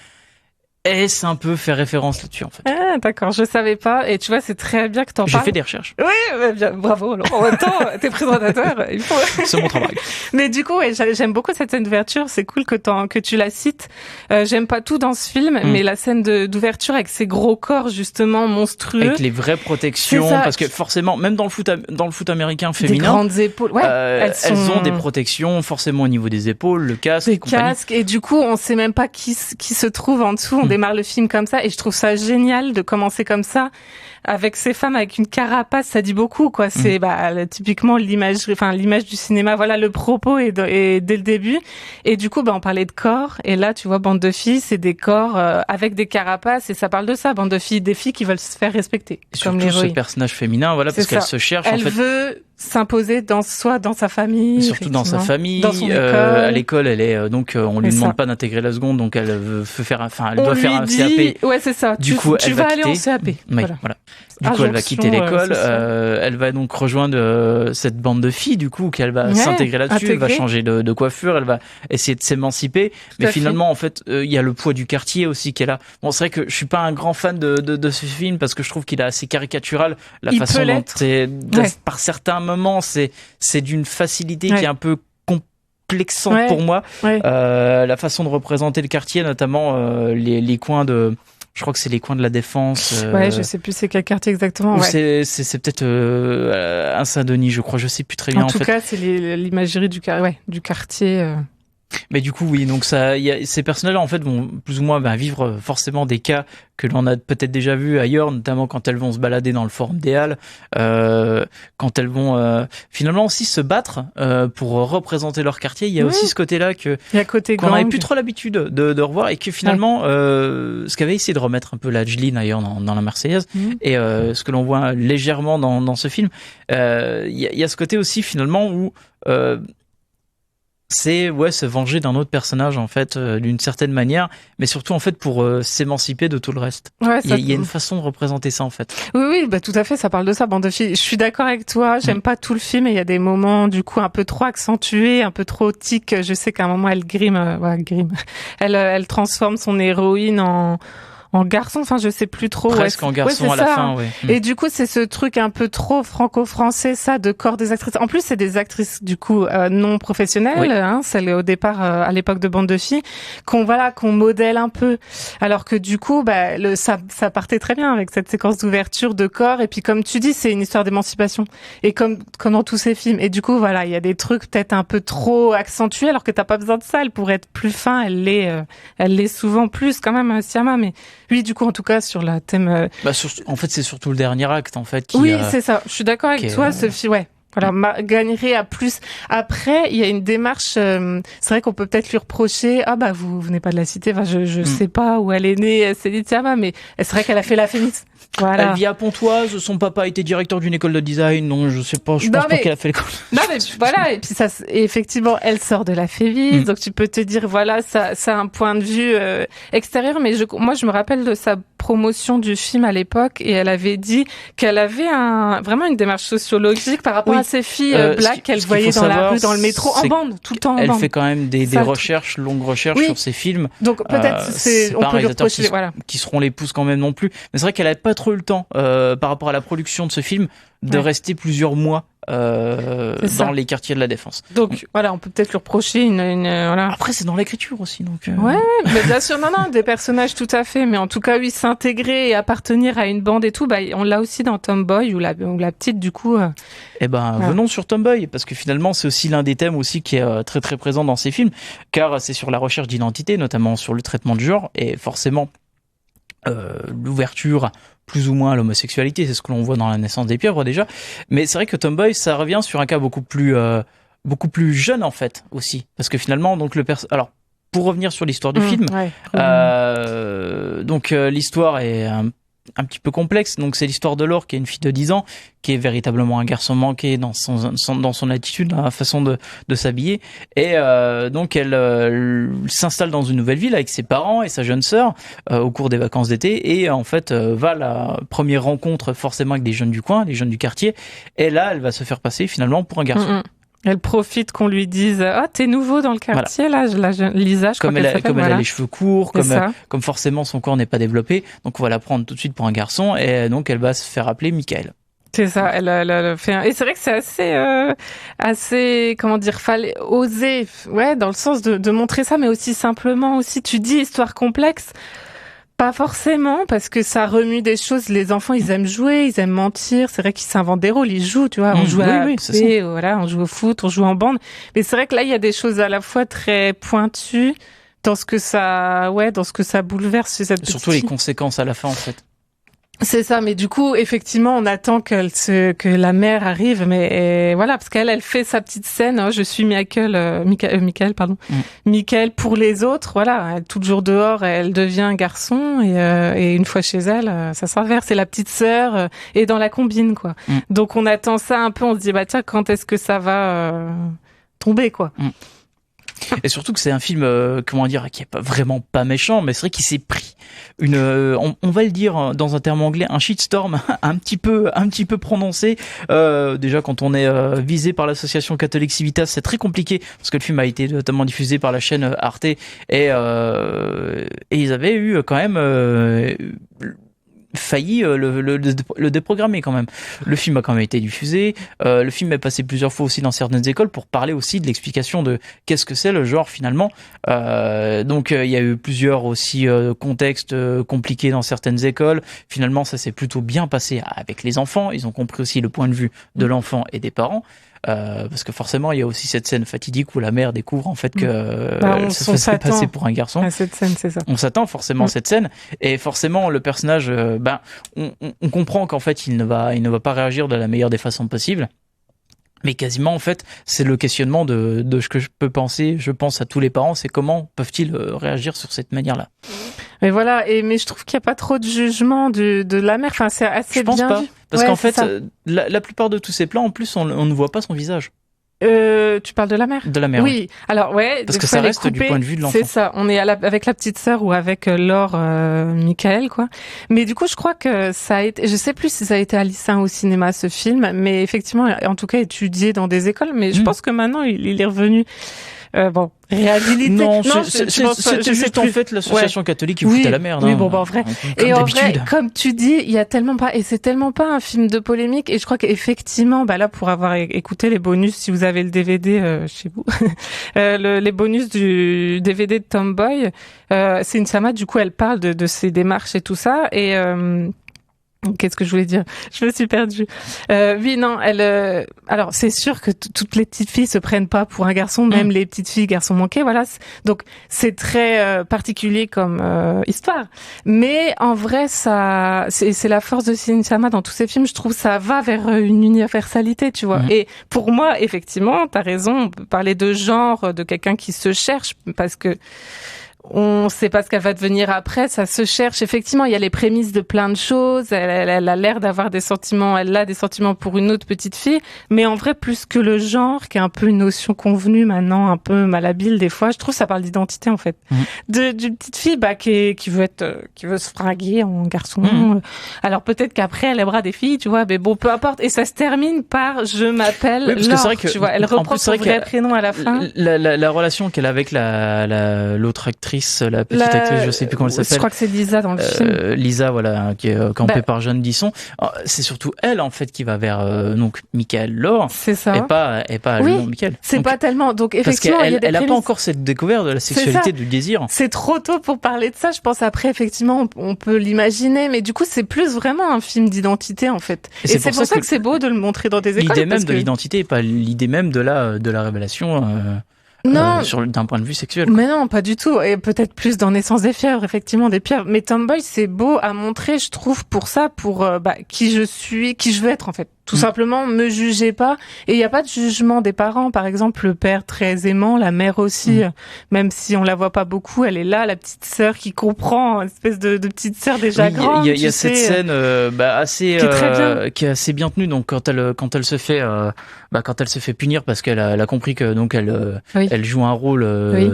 Et c'est un peu faire référence là-dessus, en fait. Ah, d'accord, je savais pas. Et tu vois, c'est très bien que t'en parles. J'ai fait des recherches. Oui, bien, bravo. Alors, en même temps, t'es présentateur, il faut. C'est mon travail. Mais du coup, j'aime beaucoup cette scène d'ouverture. C'est cool que tu la cites. J'aime pas tout dans ce film, mais la scène d'ouverture avec ces gros corps, justement, monstrueux. Avec les vraies protections. Parce que forcément, même dans le foot américain féminin. Des grandes épaules. Ouais. Elles ont des protections, forcément, au niveau des épaules, le casque. Le casque. Et du coup, on sait même pas qui se trouve en dessous. On démarre le film comme ça, et je trouve ça génial de commencer comme ça avec ces femmes avec une carapace. Ça dit beaucoup, quoi. C'est typiquement l'image du cinéma. Voilà, le propos est dès le début. Et du coup, on parlait de corps, et là, tu vois, Bande de filles, c'est des corps avec des carapaces, et ça parle de ça, bande de filles, des filles qui veulent se faire respecter. Et comme surtout ce personnage féminin, voilà, parce qu'elle se cherche. Elle veut s'imposer soit dans sa famille, et surtout dans sa famille, dans son école. À l'école, elle est on lui C'est demande ça. pas d'intégrer la seconde, donc elle veut faire elle On doit faire lui un dit, CAP. ouais, c'est ça. Du coup, tu elle vas va aller en quitter. CAP. Oui, voilà. Du coup, elle va Injonction, quitter l'école. sociale. Elle va donc rejoindre cette bande de filles, du coup, qu'elle va Ouais, s'intégrer là-dessus. Elle va intégrer. changer de coiffure. Elle va essayer de s'émanciper. Mais à fait. finalement, en fait, il y a le poids du quartier aussi qui est là. Bon, c'est vrai que je suis pas un grand fan de ce film parce que je trouve qu'il est assez caricatural. La Il façon peut dont l'être. par certains moments, c'est d'une facilité Ouais. qui est un peu complexante Ouais. pour moi. Ouais. La façon de représenter le quartier, notamment les coins de, je crois que c'est les coins de la Défense. Ouais, je sais plus c'est quel quartier exactement. Ou Ouais. c'est peut-être un Saint-Denis, je crois, je sais plus très bien En tout fait. cas, c'est l'imagerie du quartier. Mais du coup, oui, donc ces personnages-là, en fait, vont plus ou moins vivre forcément des cas que l'on a peut-être déjà vus ailleurs, notamment quand elles vont se balader dans le Forum des Halles, quand elles vont finalement aussi se battre pour représenter leur quartier. Il y a aussi ce côté-là Il y a côté qu'on n'avait gang. plus trop l'habitude de revoir, et que finalement, ce qu'avait essayé de remettre un peu la Jli d'ailleurs dans la Marseillaise, et ce que l'on voit légèrement dans ce film, il y a ce côté aussi finalement où c'est se venger d'un autre personnage en fait, d'une certaine manière, mais surtout en fait pour s'émanciper de tout le reste. Ouais, Il y a une façon de représenter ça en fait. Oui, bah tout à fait, ça parle de ça, bande de filles. Je suis d'accord avec toi, j'aime pas tout le film, et il y a des moments du coup un peu trop accentués, un peu trop tic. Je sais qu'à un moment elle grime. Elle transforme son héroïne en garçon, enfin je sais plus trop. Presque en garçon à la fin, ouais. Et du coup c'est ce truc un peu trop franco-français, ça, de corps des actrices. En plus c'est des actrices du coup non professionnelles, celles au départ à l'époque de Bande de filles, qu'on modèle un peu. Alors que du coup ça partait très bien avec cette séquence d'ouverture de corps, et puis comme tu dis c'est une histoire d'émancipation, et comme dans tous ces films. Et du coup il y a des trucs peut-être un peu trop accentués, alors que t'as pas besoin de ça. Elle pourrait être plus fin, elle l'est souvent plus quand même, Siama, mais oui, du coup, en tout cas, sur la thème. En fait, c'est surtout le dernier acte, en fait. Oui, c'est ça. Je suis d'accord avec toi. Ce film, voilà, gagnerait à plus. Après, il y a une démarche. C'est vrai qu'on peut peut-être lui reprocher. Ah vous venez pas de la citer. Enfin, je sais pas où elle est née, Céline Sciamma, mais c'est vrai qu'elle a fait la Fénix. Voilà. Elle vit à Pontoise. Son papa était directeur d'une école de design. Non, je sais pas. Je pense pas qu'elle a fait l'école. Non, mais voilà. Et puis effectivement, elle sort de la Févis. Donc tu peux te dire, voilà, ça a un point de vue extérieur. Mais moi, je me rappelle de sa promotion du film à l'époque, et elle avait dit qu'elle avait vraiment une démarche sociologique par rapport à ces filles black qu'elle voyait dans la rue, dans le métro, en bande, tout le temps en bande. Elle fait quand même des recherches, longues recherches sur ces films. Donc peut-être on peut lui reprocher, qui seront les pouces quand même non plus. Mais c'est vrai qu'elle avait pas trop eu le temps par rapport à la production de ce film de rester plusieurs mois dans les quartiers de la Défense. Donc voilà, on peut peut-être lui reprocher voilà. Après c'est dans l'écriture aussi, donc. Ouais, mais bien sûr, non, des personnages tout à fait, mais en tout cas oui, s'intégrer et appartenir à une bande et tout, on l'a aussi dans Tomboy, où la petite du coup. Venons sur Tomboy, parce que finalement c'est aussi l'un des thèmes aussi qui est très très présent dans ces films, car c'est sur la recherche d'identité, notamment sur le traitement du genre, et forcément l'ouverture plus ou moins à l'homosexualité, c'est ce que l'on voit dans La naissance des pieuvres déjà. Mais c'est vrai que Tomboy, ça revient sur un cas beaucoup plus jeune en fait aussi, parce que finalement donc alors pour revenir sur l'histoire du film, l'histoire est un petit peu complexe. Donc c'est l'histoire de Laure, qui est une fille de 10 ans, qui est véritablement un garçon manqué dans son attitude, dans la façon de s'habiller, et donc elle s'installe dans une nouvelle ville avec ses parents et sa jeune sœur au cours des vacances d'été, et en fait va à la première rencontre forcément avec des jeunes du coin, des jeunes du quartier, et là elle va se faire passer finalement pour un garçon. Elle profite qu'on lui dise t'es nouveau dans le quartier, là, Lisa, je crois qu'elle s'appelle. Comme elle a les cheveux courts, comme forcément son corps n'est pas développé, donc on va la prendre tout de suite pour un garçon, et donc elle va se faire appeler Michael. C'est ça, elle fait et c'est vrai que c'est assez comment dire, fallait oser, dans le sens de montrer ça, mais aussi simplement aussi, tu dis histoire complexe. Pas forcément, parce que ça remue des choses. Les enfants, ils aiment jouer, ils aiment mentir. C'est vrai qu'ils s'inventent des rôles, ils jouent, tu vois. On joue à la poupée, voilà, on joue au foot, on joue en bande. Mais c'est vrai que là, il y a des choses à la fois très pointues dans ce que ça bouleverse chez cette petite surtout les fille. conséquences à la fin, en fait. C'est ça, mais du coup, effectivement, on attend que la mère arrive, mais voilà, parce qu'elle fait sa petite scène. Hein, je suis Michael, pardon, Michael pour les autres. Voilà, elle, tout le jour dehors, elle devient un garçon, et une fois chez elle, ça s'inverse. C'est la petite sœur et dans la combine, quoi. Donc on attend ça un peu. On se dit bah tiens, quand est-ce que ça va tomber, quoi. Et surtout que c'est un film, comment dire, qui est vraiment pas méchant, mais c'est vrai qu'il s'est pris on va le dire dans un terme anglais, un shitstorm un petit peu prononcé. Déjà, quand on est visé par l'association catholique Civitas, c'est très compliqué parce que le film a été notamment diffusé par la chaîne Arte et ils avaient eu quand même failli le déprogrammer quand même. Le film a quand même été diffusé. Le film est passé plusieurs fois aussi dans certaines écoles pour parler aussi de l'explication de qu'est-ce que c'est le genre finalement. Donc il y a eu plusieurs aussi contextes compliqués dans certaines écoles. Finalement, ça s'est plutôt bien passé avec les enfants. Ils ont compris aussi le point de vue de l'enfant et des parents. Parce que forcément il y a aussi cette scène fatidique où la mère découvre en fait que elle se faisait passer pour un garçon. À cette scène, c'est ça. On s'attend forcément à cette scène et forcément le personnage, on comprend qu'en fait il ne va pas réagir de la meilleure des façons possibles. Mais quasiment en fait c'est le questionnement de ce que je peux penser. Je pense à tous les parents, c'est comment peuvent-ils réagir sur cette manière-là. Mais voilà, mais je trouve qu'il n'y a pas trop de jugement de la mère. Enfin, c'est assez bien. Je pense pas, parce qu'en fait, la plupart de tous ces plans, en plus, on ne voit pas son visage. Tu parles de la mère? De la mère. Oui. Alors ouais. Parce que ça reste du point de vue de l'enfant. C'est ça. On est avec la petite sœur ou avec Laure, Michael, quoi. Mais du coup, je crois que ça a été. Je sais plus si ça a été à Lissin au cinéma ce film, mais effectivement, en tout cas, étudié dans des écoles. Mais je pense que maintenant, il est revenu. Bon, réhabilité. Non, c'était juste en fait l'association catholique qui foutait à la merde. Oui, bon, en vrai. Et en vrai, comme tu dis, il y a tellement pas, et c'est tellement pas un film de polémique, et je crois qu'effectivement, là, pour avoir écouté les bonus, si vous avez le DVD chez vous, les bonus du DVD de Tomboy, Céline Sciamma, du coup, elle parle de ses démarches et tout ça, et qu'est-ce que je voulais dire? Je me suis perdue. Oui, non, alors, c'est sûr que toutes les petites filles se prennent pas pour un garçon, même les petites filles, garçons manqués, voilà. Donc, c'est très particulier comme histoire. Mais en vrai, ça, c'est la force de Céline Sciamma dans tous ses films. Je trouve ça va vers une universalité, tu vois. Et pour moi, effectivement, t'as raison. On peut parler de genre, de quelqu'un qui se cherche, parce que on sait pas ce qu'elle va devenir après, ça se cherche. Effectivement, il y a les prémices de plein de choses. Elle a l'air d'avoir des sentiments, elle a des sentiments pour une autre petite fille. Mais en vrai, plus que le genre, qui est un peu une notion convenue maintenant, un peu malhabile des fois, je trouve que ça parle d'identité, en fait. D'une petite fille, qui veut se fringuer en garçon. Alors peut-être qu'après, elle aimera des filles, tu vois, mais bon, peu importe. Et ça se termine par je m'appelle Laure, c'est vrai que, tu vois. Elle reprend son vrai prénom à la fin. La relation qu'elle a avec l'autre actrice, la petite actrice, je sais plus comment elle s'appelle. Je crois que c'est Lisa dans le film. Lisa, voilà, qui est campée par Jeanne Disson. C'est surtout elle, en fait, qui va vers donc Michael Laure. C'est ça. Et pas non, Michael. C'est pas tellement. Donc effectivement, parce il y a des elle a pas encore cette découverte de la sexualité, du désir. C'est trop tôt pour parler de ça. Je pense après, effectivement, on peut l'imaginer, mais du coup, c'est plus vraiment un film d'identité, en fait. Et c'est pour ça que c'est beau de le montrer dans des écoles. L'idée même de l'identité, et pas l'idée même de la révélation. Non, d'un point de vue sexuel. Mais non, pas du tout. Et peut-être plus dans Naissance des fièvres, effectivement, des pieuvres. Mais Tomboy, c'est beau à montrer, je trouve, pour qui je suis, qui je veux être, en fait. Tout simplement, me jugez pas. Et il n'y a pas de jugement des parents. Par exemple, le père très aimant, la mère aussi, même si on la voit pas beaucoup, elle est là, la petite sœur qui comprend, une espèce de petite sœur déjà grande. Il y a cette scène qui est assez bien tenue. Donc quand elle se fait punir parce qu'elle a compris que donc elle joue un rôle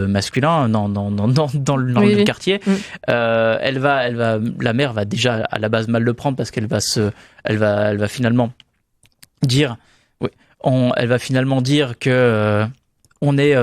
masculin dans le quartier. La mère va déjà à la base mal le prendre parce qu'elle va finalement dire que on est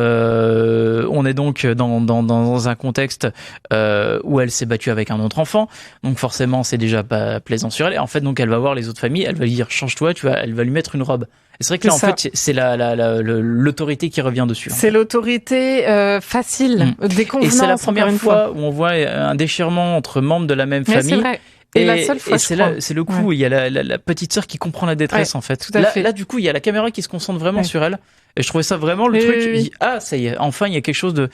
donc dans un contexte où elle s'est battue avec un autre enfant, donc forcément c'est déjà pas plaisant sur elle. Et en fait donc elle va voir les autres familles, elle va lui dire change-toi, elle va lui mettre une robe. Et c'est vrai que là en fait c'est l'autorité qui revient dessus. C'est l'autorité facile, déconvenance. Et c'est la première fois où on voit un déchirement entre membres de la même famille. C'est vrai. Et la seule fois, c'est le coup où il y a la petite sœur qui comprend la détresse, en fait. Là, du coup, il y a la caméra qui se concentre vraiment sur elle. Et je trouvais ça vraiment le truc. Ça y est, enfin, il y a quelque chose de,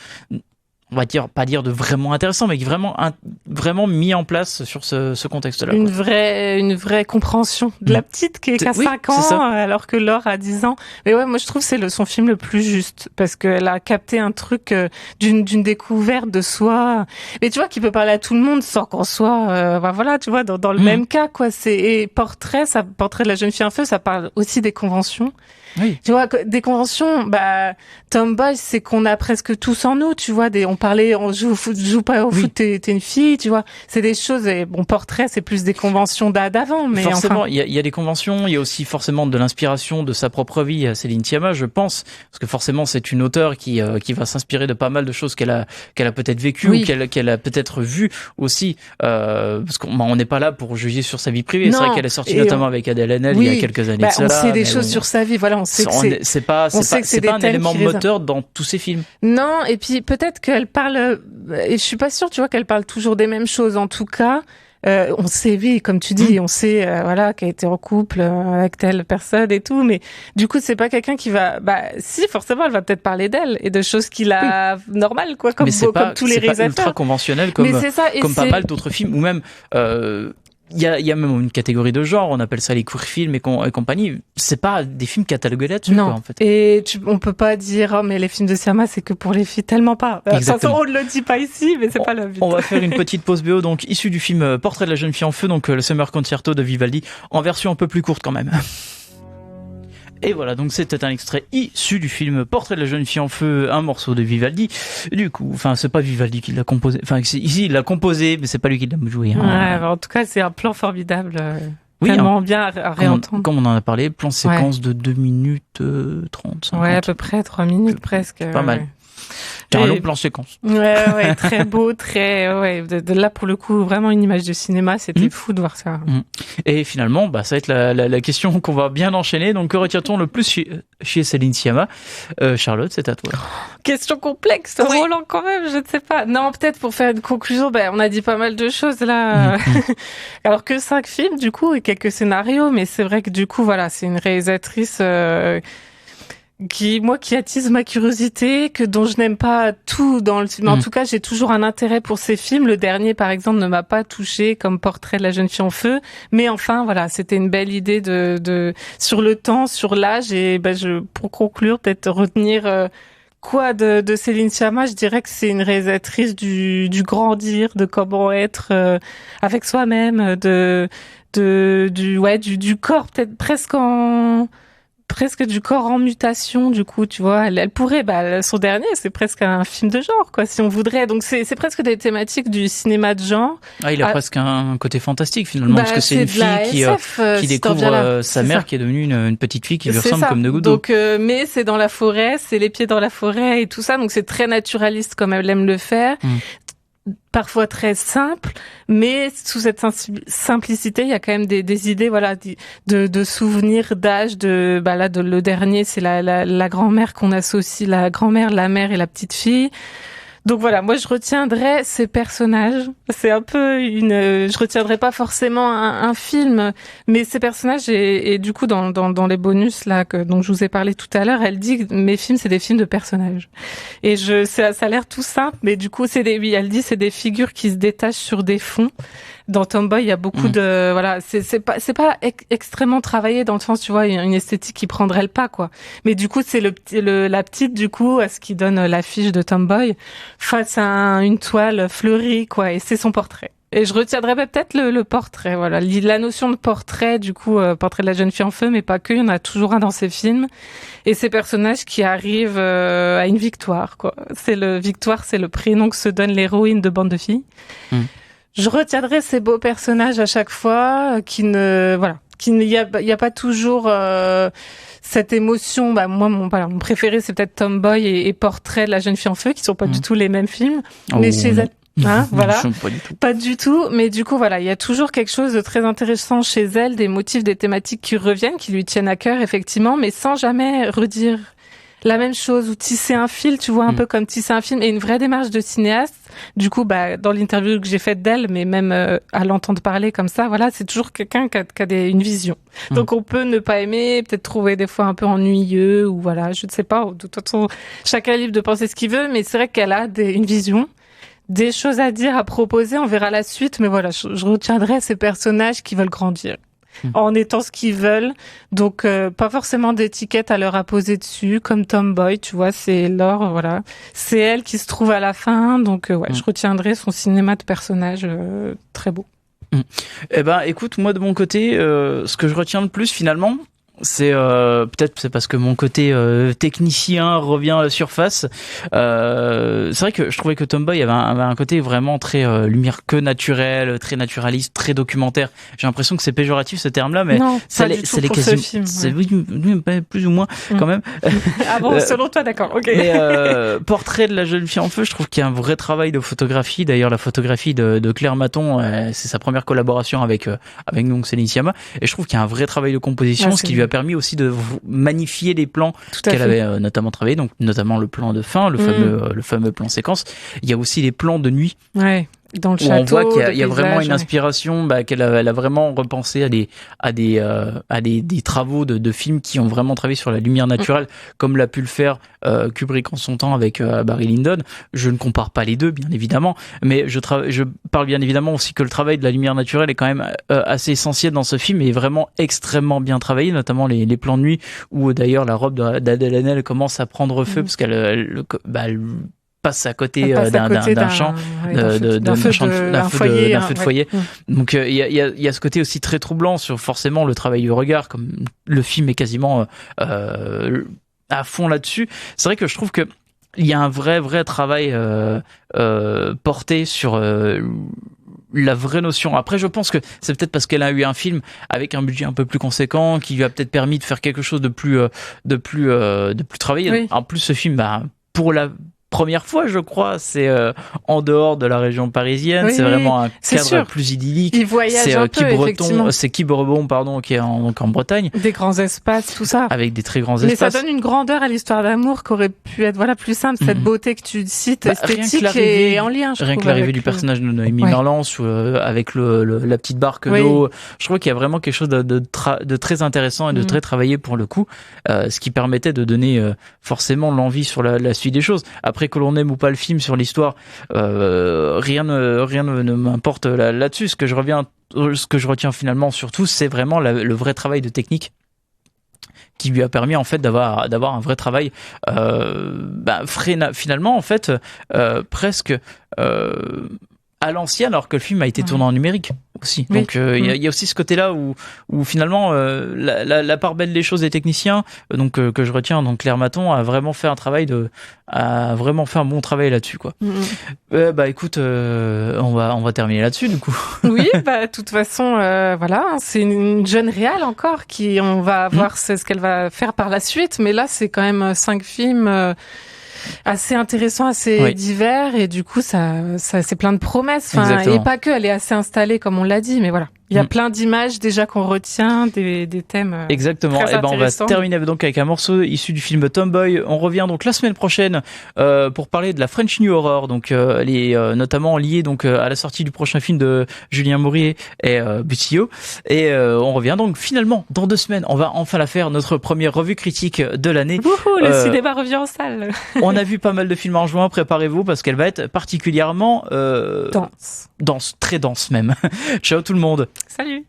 on va pas dire de vraiment intéressant, mais vraiment mis en place sur ce contexte-là. Une vraie compréhension de la petite qui a 5 ans, alors que Laure a 10 ans. Mais ouais, moi je trouve que c'est son film le plus juste, parce qu'elle a capté un truc d'une découverte de soi. Mais tu vois, qui peut parler à tout le monde sans qu'on soit, voilà, tu vois, dans le même cas, quoi. Et Portrait de la jeune fille en feu, ça parle aussi des conventions. Oui. Tu vois, des conventions, Tomboy, c'est qu'on a presque tous en nous, tu vois, on joue pas au foot, t'es une fille, tu vois. C'est des choses, et bon, Portrait, c'est plus des conventions d'avant, mais forcément, enfin. il y a des conventions, il y a aussi forcément de l'inspiration de sa propre vie à Céline Sciamma, je pense, parce que forcément, c'est une auteure qui va s'inspirer de pas mal de choses qu'elle a peut-être vécues ou qu'elle a peut-être vues aussi, parce qu'on n'est pas là pour juger sur sa vie privée. C'est vrai qu'elle est sortie notamment avec Adèle Haenel il y a quelques années. On sait des choses sur sa vie, voilà. On sait que c'est pas un élément moteur dans tous ces films. Non, et puis peut-être qu'elle parle, et je suis pas sûre, tu vois, qu'elle parle toujours des mêmes choses. En tout cas, on sait, oui, comme tu dis, on sait, voilà, qu'elle était en couple avec telle personne et tout, mais du coup, c'est pas quelqu'un qui va, si, forcément, elle va peut-être parler d'elle et de choses qu'il a normales, quoi, comme tous les réalisateurs. C'est pas ultra conventionnel comme pas mal d'autres films, ou même, il y a même une catégorie de genre, on appelle ça les queer films et compagnie. C'est pas des films catalogués là-dessus, non. Quoi, en fait. Et on peut pas dire, mais les films de Sciamma, c'est que pour les filles, tellement pas. Exactement. On le dit pas ici, mais c'est pas le but. On va faire une petite pause BO, donc, issue du film Portrait de la jeune fille en feu, donc, le Summer Concerto de Vivaldi, en version un peu plus courte quand même. Et voilà, donc c'était un extrait issu du film Portrait de la jeune fille en feu, un morceau de Vivaldi. Du coup, enfin, c'est pas Vivaldi qui l'a composé. Enfin, ici, il l'a composé, mais c'est pas lui qui l'a joué. Hein. Ouais, en tout cas, c'est un plan formidable. Tellement bien à réentendre. Comme on en a parlé, plan séquence de 2 minutes 30. 50. Ouais, à peu près 3 minutes presque. Pas mal. C'est un long plan séquence. Ouais, très beau, de là pour le coup, vraiment une image de cinéma, c'était fou de voir ça. Et finalement, ça va être la question qu'on va bien enchaîner. Donc, que retient-on le plus chez Céline Sciamma? Charlotte, c'est à toi. Question complexe, Roland, quand même, je ne sais pas. Non, peut-être pour faire une conclusion, on a dit pas mal de choses là. Alors que 5 films, du coup, et quelques scénarios, mais c'est vrai que du coup, voilà, c'est une réalisatrice qui attise ma curiosité, dont je n'aime pas tout dans le film. En tout cas, j'ai toujours un intérêt pour ces films. Le dernier, par exemple, ne m'a pas touché comme Portrait de la jeune fille en feu. Mais enfin, voilà, c'était une belle idée sur le temps, sur l'âge. Et pour conclure, peut-être retenir de Céline Sciamma, je dirais que c'est une réalisatrice du grandir, de comment être avec soi-même, du corps, peut-être presque du corps en mutation, du coup, tu vois. Elle pourrait, son dernier, c'est presque un film de genre, quoi, si on voudrait. Donc, c'est presque des thématiques du cinéma de genre. Il a presque un côté fantastique, finalement, parce que c'est une fille qui découvre sa mère, qui est devenue une petite fille qui lui ressemble comme de gouttes d'eau. Donc, mais c'est dans la forêt, c'est les pieds dans la forêt et tout ça. Donc, c'est très naturaliste comme elle aime le faire. Parfois très simple, mais sous cette simplicité, il y a quand même des idées, voilà, de souvenirs, d'âge, le dernier, c'est la grand-mère qu'on associe, la grand-mère, la mère et la petite fille. Donc voilà, moi je retiendrai ces personnages. C'est un peu je retiendrai pas forcément un film, mais ces personnages et du coup dans les bonus là dont je vous ai parlé tout à l'heure, elle dit que mes films c'est des films de personnages. Et ça a l'air tout simple, mais du coup elle dit c'est des figures qui se détachent sur des fonds. Dans Tomboy, il y a beaucoup de c'est pas extrêmement travaillé dans le sens, tu vois, il y a une esthétique qui prendrait le pas, quoi. Mais du coup, c'est la petite, du coup, à ce qui donne l'affiche de Tomboy face à une toile fleurie, quoi, et c'est son portrait. Et je retiendrai peut-être le portrait, voilà. La notion de portrait, du coup, portrait de la jeune fille en feu, mais pas que, il y en a toujours un dans ces films. Et ces personnages qui arrivent à une victoire, quoi. Victoire, c'est le prénom que se donne l'héroïne de Bande de filles. Je retiendrai ces beaux personnages à chaque fois, il y a pas toujours cette émotion. Moi, mon préféré, c'est peut-être Tomboy et Portrait de la jeune fille en feu, qui sont pas du tout les mêmes films. Mais chez elle, voilà, pas du tout. Mais du coup, voilà, il y a toujours quelque chose de très intéressant chez elle, des motifs, des thématiques qui reviennent, qui lui tiennent à cœur, effectivement, mais sans jamais redire la même chose, ou tisser un fil, tu vois, un peu comme tisser un film, et une vraie démarche de cinéaste. Du coup, dans l'interview que j'ai faite d'elle, mais même à l'entendre parler comme ça, voilà, c'est toujours quelqu'un qui a une vision. Donc on peut ne pas aimer, peut-être trouver des fois un peu ennuyeux, ou voilà, je ne sais pas. De toute façon, chacun est libre de penser ce qu'il veut, mais c'est vrai qu'elle a une vision, des choses à dire, à proposer. On verra la suite, mais voilà, je retiendrai ces personnages qui veulent grandir en étant ce qu'ils veulent. Donc, pas forcément d'étiquette à leur apposer dessus, comme Tomboy, tu vois, c'est Laure, voilà. C'est elle qui se trouve à la fin, donc je retiendrai son cinéma de personnage très beau. Eh ben, écoute, moi de mon côté, ce que je retiens le plus finalement, c'est peut-être c'est parce que mon côté technicien revient à la surface. C'est vrai que je trouvais que Tomboy avait un côté vraiment très lumière que naturel, très naturaliste, très documentaire. J'ai l'impression que c'est péjoratif ce terme-là, mais non, ça l'est quasiment. C'est plus ou moins quand même. Ah bon, selon toi, d'accord. Ok. Mais Portrait de la jeune fille en feu, je trouve qu'il y a un vrai travail de photographie. D'ailleurs, la photographie de Claire Maton, c'est sa première collaboration avec donc Céline Sciamma, et je trouve qu'il y a un vrai travail de composition, ce qui lui a permis aussi de magnifier les plans qu'elle avait notamment travaillé, donc notamment le plan de fin, le fameux plan séquence. Il y a aussi les plans de nuit. Ouais. Dans le château, on voit qu'il y a vraiment une inspiration, qu'elle a vraiment repensé à des travaux de films qui ont vraiment travaillé sur la lumière naturelle, comme l'a pu le faire Kubrick en son temps avec Barry Lyndon. Je ne compare pas les deux, bien évidemment, mais je parle bien évidemment aussi que le travail de la lumière naturelle est quand même assez essentiel dans ce film et est vraiment extrêmement bien travaillé, notamment les plans de nuit où d'ailleurs la robe d'Adèle Haenel commence à prendre feu parce qu'elle passe à côté d'un champ, d'un feu de foyer. Donc il y a ce côté aussi très troublant sur forcément le travail du regard, comme le film est quasiment à fond là-dessus. C'est vrai que je trouve que il y a un vrai travail porté sur la vraie notion. Après, je pense que c'est peut-être parce qu'elle a eu un film avec un budget un peu plus conséquent qui lui a peut-être permis de faire quelque chose de plus travaillé. Oui. En plus, ce film, pour la première fois, je crois, c'est en dehors de la région parisienne. C'est vraiment un cadre plus idyllique. Il voyage un peu, effectivement. C'est Quiberon, qui est en Bretagne. Des grands espaces, tout ça. Avec des très grands espaces. Mais ça donne une grandeur à l'histoire d'amour qui aurait pu être plus simple. Cette beauté que tu cites, esthétique et en lien, je trouve. Rien que l'arrivée du personnage de Noémie Merlan avec la petite barque d'eau. Je trouve qu'il y a vraiment quelque chose de très intéressant et de très travaillé pour le coup. Ce qui permettait de donner forcément l'envie sur la suite des choses. Après, que l'on aime ou pas le film sur l'histoire, rien ne m'importe là-dessus. Ce que je retiens finalement surtout, c'est vraiment le vrai travail de technique qui lui a permis en fait d'avoir un vrai travail finalement en fait presque à l'ancienne, alors que le film a été tourné en numérique aussi. Oui. Donc il y a aussi ce côté-là où finalement la part belle des choses des techniciens, donc que je retiens, donc Claire Maton a vraiment fait un bon travail là-dessus, quoi. Écoute, on va terminer là-dessus du coup. Oui, de toute façon voilà, c'est une jeune réal encore on va voir ce qu'elle va faire par la suite, mais là c'est quand même 5 films assez intéressant, assez divers, et du coup ça c'est plein de promesses, et pas que, elle est assez installée comme on l'a dit, mais voilà, il y a plein d'images déjà qu'on retient, des thèmes exactement. Très on va terminer donc avec un morceau issu du film Tomboy. On revient donc la semaine prochaine pour parler de la French New Horror, donc elle est notamment liée donc à la sortie du prochain film de Julien Mourier et Butillot, et on revient donc finalement dans 2 semaines. On va enfin la faire, notre première revue critique de l'année. Wouhou, le cinéma revient en salle. On a vu pas mal de films en juin, préparez-vous parce qu'elle va être particulièrement dense, très dense même. Ciao tout le monde. Salut.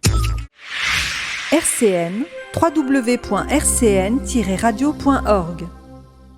RCN, www.rcn-radio.org